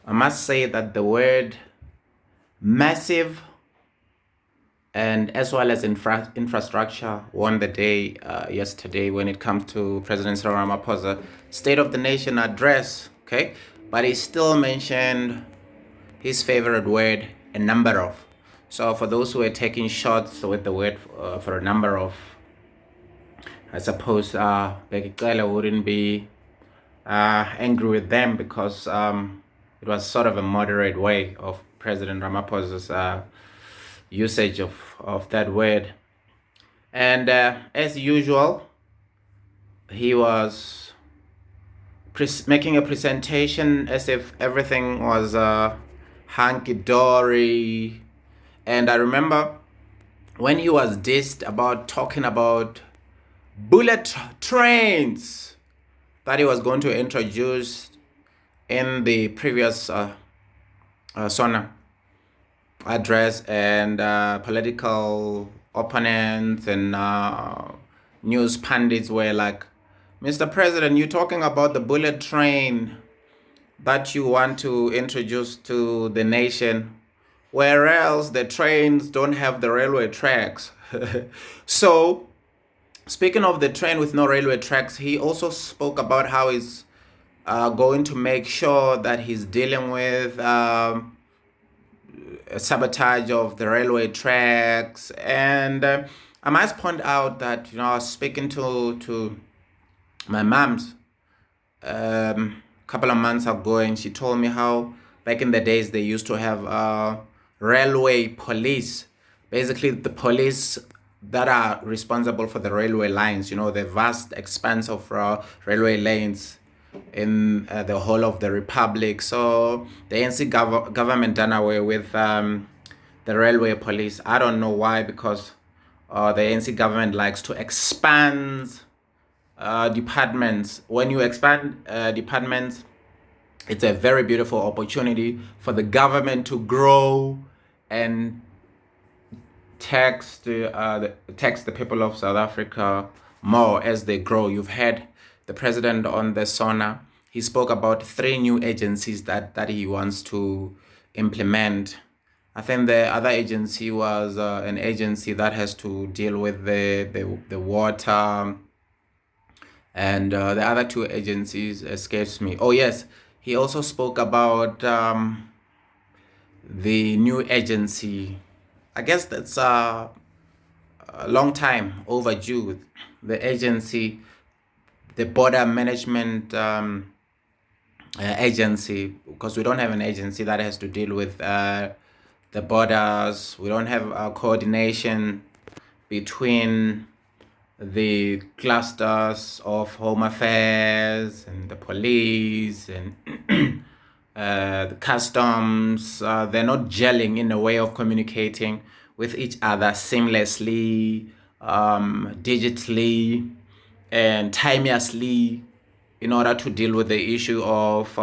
I must say that the word massive and as well as infrastructure won the day yesterday when it comes to President Cyril Ramaphosa State of the Nation address. Okay, but he still mentioned his favorite word, a number of. So for those who are taking shots with the word for a number of, I suppose Bekele wouldn't be angry with them because it was sort of a moderate way of President Ramaphosa's usage of that word. And as usual, he was making a presentation as if everything was hunky-dory. And I remember when he was dissed about talking about bullet trains that he was going to introduce in the previous SONA address, and political opponents and news pundits were like, Mr. President, you're talking about the bullet train that you want to introduce to the nation, whereas the trains don't have the railway tracks. So, speaking of the train with no railway tracks, he also spoke about how he's going to make sure that he's dealing with sabotage of the railway tracks. And I must point out that I was speaking to my mom's a couple of months ago, and she told me how back in the days they used to have railway police, basically the police that are responsible for the railway lines, the vast expanse of railway lanes in the whole of the republic. So the ANC government done away with the railway police. I don't know why, because the ANC government likes to expand departments. When you expand departments, it's a very beautiful opportunity for the government to grow and tax the people of South Africa more as they grow. You've had the president on the SONA. He spoke about 3 new agencies that he wants to implement. I think the other agency was an agency that has to deal with the water, and the other 2 agencies escapes me. Oh yes, he also spoke about the new agency. I guess that's a long time overdue. The agency, the border management agency, because we don't have an agency that has to deal with the borders. We don't have coordination between the clusters of home affairs and the police and the customs. They're not gelling in a way of communicating with each other seamlessly, digitally, and timelessly, in order to deal with the issue of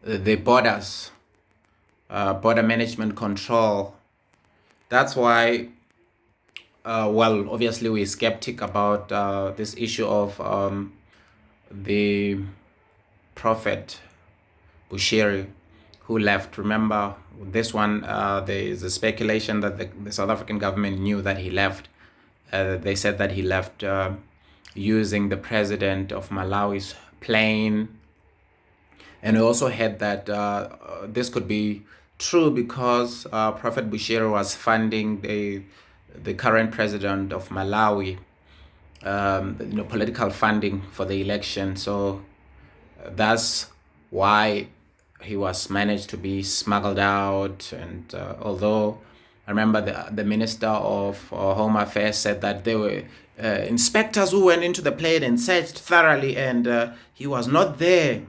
the borders, border management control. That's why, well, obviously we're skeptic about this issue of the Prophet Bushiri, who left. Remember, this one, there is a speculation that the South African government knew that he left. They said that he left using the president of Malawi's plane. And we also heard that this could be true because Prophet Bushiri was funding the current president of Malawi, political funding for the election. So that's why he was managed to be smuggled out. And although I remember the Minister of Home Affairs said that there were inspectors who went into the plane and searched thoroughly, and he was not there.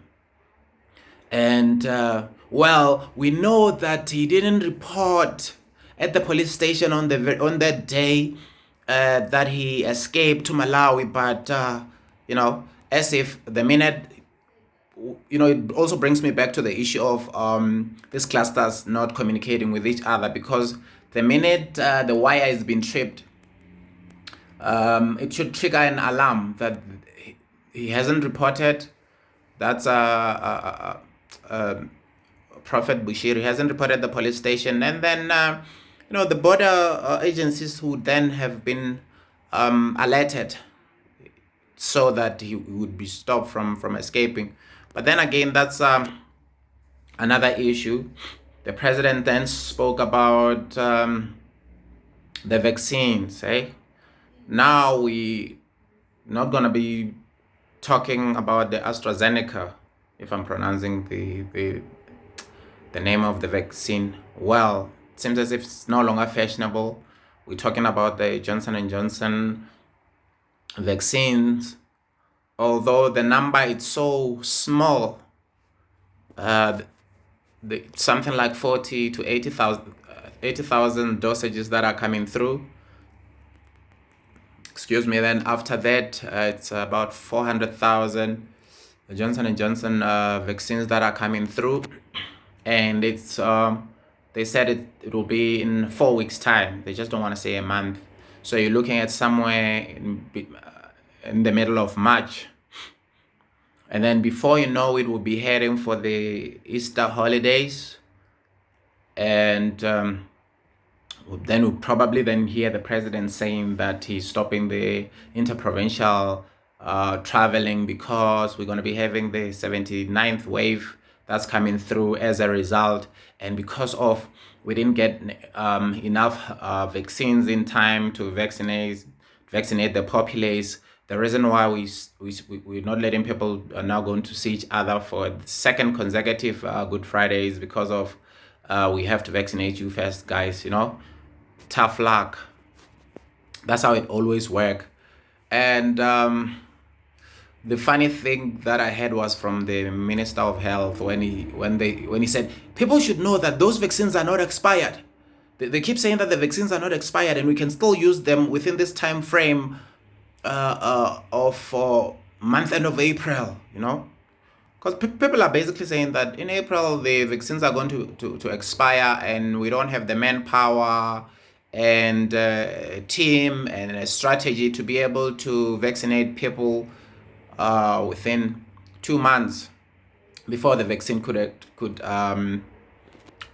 And well, we know that he didn't report at the police station on that day that he escaped to Malawi, but as if the minute, it also brings me back to the issue of these clusters not communicating with each other, because the minute the wire has been tripped, it should trigger an alarm that he hasn't reported. That's Prophet Bushiri hasn't reported the police station, and then the border agencies would then have been alerted so that he would be stopped from escaping. But then again, that's another issue. The president then spoke about the vaccines. Now we not gonna be talking about the AstraZeneca, if I'm pronouncing the name of the vaccine well. It seems as if it's no longer fashionable. We're talking about the Johnson & Johnson vaccines, although the number is so small, something like 40 to 80,000 dosages that are coming through. Excuse me. Then after that, it's about 400,000 Johnson & Johnson vaccines that are coming through, and it's they said it will be in 4 weeks time. They just don't want to say a month, so you're looking at somewhere in the middle of March, and then before you know it, we'll be heading for the Easter holidays, and then we'll probably then hear the president saying that he's stopping the interprovincial traveling because we're going to be having the 79th wave that's coming through as a result, and because of we didn't get enough vaccines in time to vaccinate the populace. The reason why we're not letting people now going to see each other for the second consecutive Good Friday is because of we have to vaccinate you first, guys. Tough luck. That's how it always works. And the funny thing that I heard was from the Minister of Health when he said people should know that those vaccines are not expired. They keep saying that the vaccines are not expired and we can still use them within this time frame of month end of April. Because people are basically saying that in April the vaccines are going to expire and we don't have the manpower and team and a strategy to be able to vaccinate people within 2 months before the vaccine could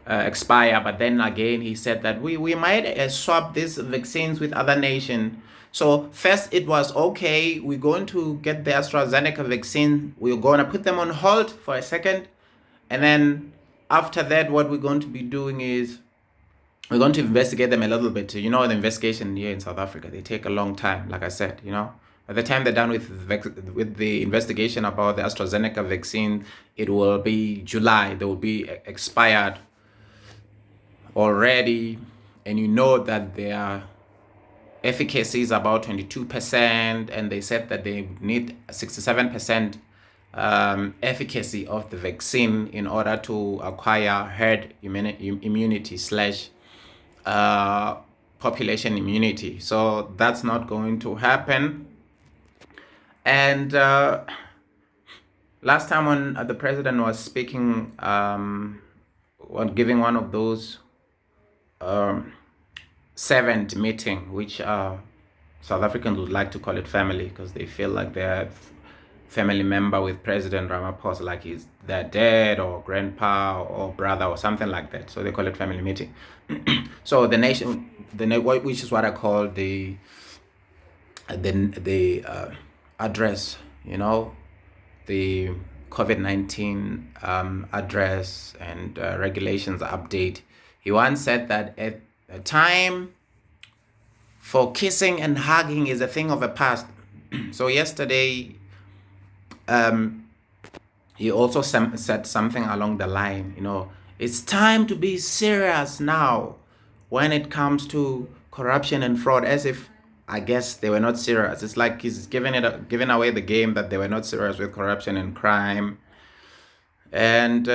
expire. But then again, he said that we might swap these vaccines with other nations. So first it was, okay, we're going to get the AstraZeneca vaccine, we're going to put them on hold for a second, and then after that what we're going to be doing is we're going to investigate them a little bit. The investigation here in South Africa, they take a long time. Like I said, by the time they're done with the investigation about the AstraZeneca vaccine, it will be July. They will be expired already, and that their efficacy is about 22%, and they said that they need 67% efficacy of the vaccine in order to acquire herd immunity slash population immunity. So that's not going to happen. And last time when the president was speaking, giving one of those servant meeting, which South Africans would like to call it family, because they feel like they're family member with President Ramaphosa, like he's their dad or grandpa or brother or something like that. So they call it family meeting. So the nation, which is what I call the address, the COVID-19 address and regulations update. He once said that at a time for kissing and hugging is a thing of the past. So yesterday, he also said something along the line, it's time to be serious now when it comes to corruption and fraud, as if, I guess, they were not serious. It's like he's giving away the game that they were not serious with corruption and crime. And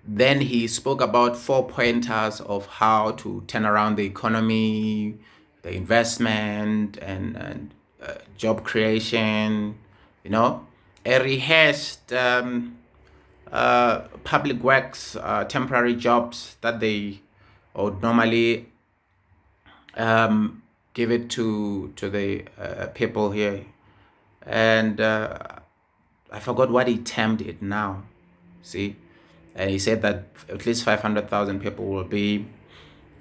then he spoke about 4 pointers of how to turn around the economy, the investment, and job creation, a rehearsed public works temporary jobs that they would normally give it to the people here. And I forgot what he termed it now. See, and he said that at least 500,000 people will be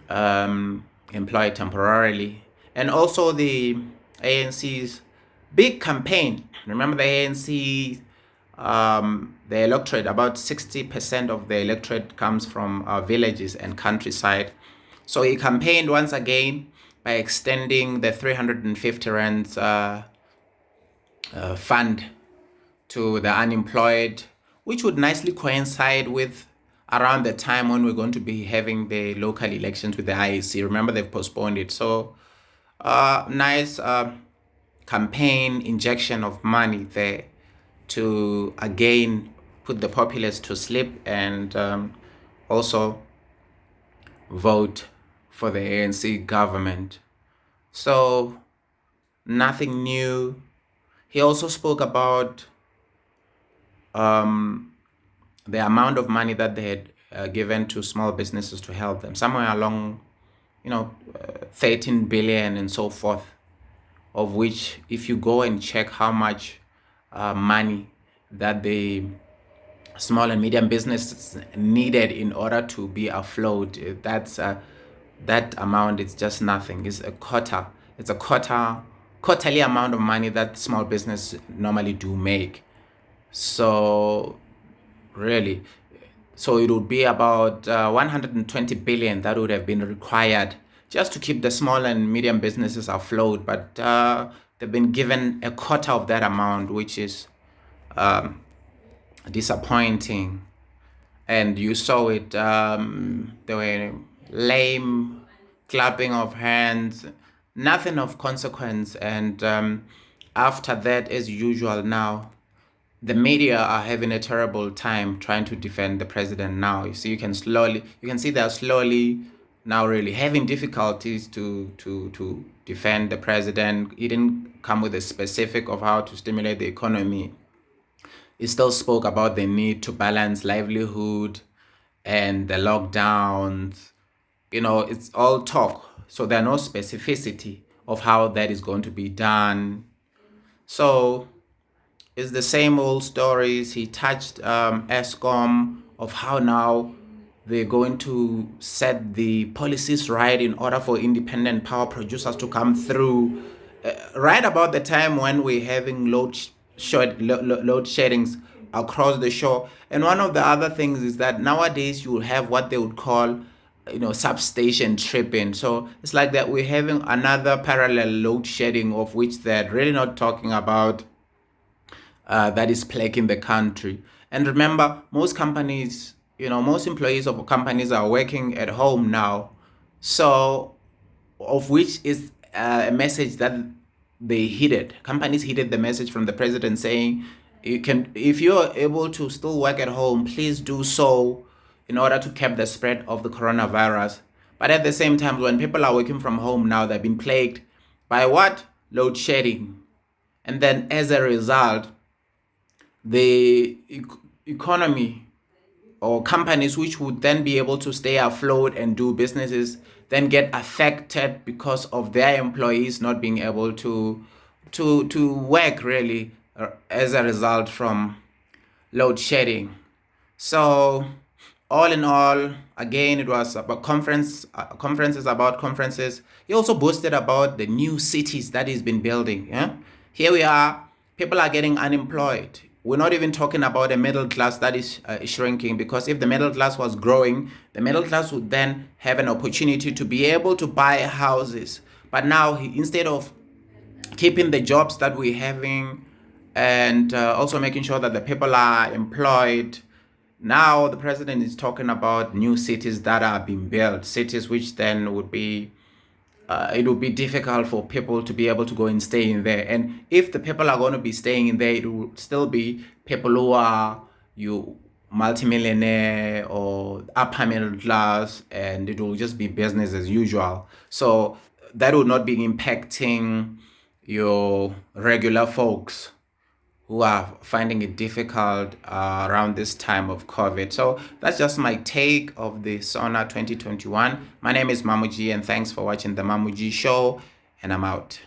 employed temporarily. And also the ANC's big campaign. Remember the ANC, the electorate, about 60% of the electorate comes from villages and countryside. So he campaigned once again by extending the 350 rands fund to the unemployed, which would nicely coincide with around the time when we're going to be having the local elections with the IEC. Remember, they've postponed it. So nice campaign injection of money there to again put the populace to sleep and also vote for the ANC government. So nothing new. He also spoke about the amount of money that they had given to small businesses to help them, somewhere along, 13 billion and so forth, of which, if you go and check how much money that the small and medium businesses needed in order to be afloat, that amount is just nothing. It's a quarter. It's a quarterly amount of money that small business normally do make. So really, so it would be about 120 billion that would have been required just to keep the small and medium businesses afloat. But they've been given a quarter of that amount, which is disappointing. And you saw it, there were lame clapping of hands, nothing of consequence. And after that, as usual now, the media are having a terrible time trying to defend the president now. You see, you can see they're slowly now really having difficulties to defend the president. He didn't come with a specific of how to stimulate the economy. He still spoke about the need to balance livelihood and the lockdowns. It's all talk. So there's no specificity of how that is going to be done. So it's the same old stories. He touched ESCOM, of how now they're going to set the policies right in order for independent power producers to come through right about the time when we're having load sheddings across the shore. And one of the other things is that nowadays you will have what they would call substation tripping. So it's like that we're having another parallel load shedding, of which they're really not talking about, that is plaguing the country. And remember, most companies, most employees of companies are working at home now. So, of which is a message that they heeded. Companies heeded the message from the president saying, if you're able to still work at home, please do so in order to cap the spread of the coronavirus. But at the same time, when people are working from home now, they've been plagued by what? Load shedding. And then as a result, the economy or companies which would then be able to stay afloat and do businesses then get affected because of their employees not being able to work really, as a result from load shedding. So all in all, again, it was about conferences about conferences. He also boasted about the new cities that he's been building. Yeah? Here we are, people are getting unemployed. We're not even talking about a middle class that is shrinking, because if the middle class was growing, the middle class would then have an opportunity to be able to buy houses. But now, instead of keeping the jobs that we're having and also making sure that the people are employed, now the president is talking about new cities that are being built, cities which then would be it would be difficult for people to be able to go and stay in there. And if the people are going to be staying in there, it will still be people who are multimillionaire or upper middle class, and it will just be business as usual. So that will not be impacting your regular folks who are finding it difficult around this time of COVID. So that's just my take of the SONA 2021. My name is Mamuji, and thanks for watching the Mamuji Show, and I'm out.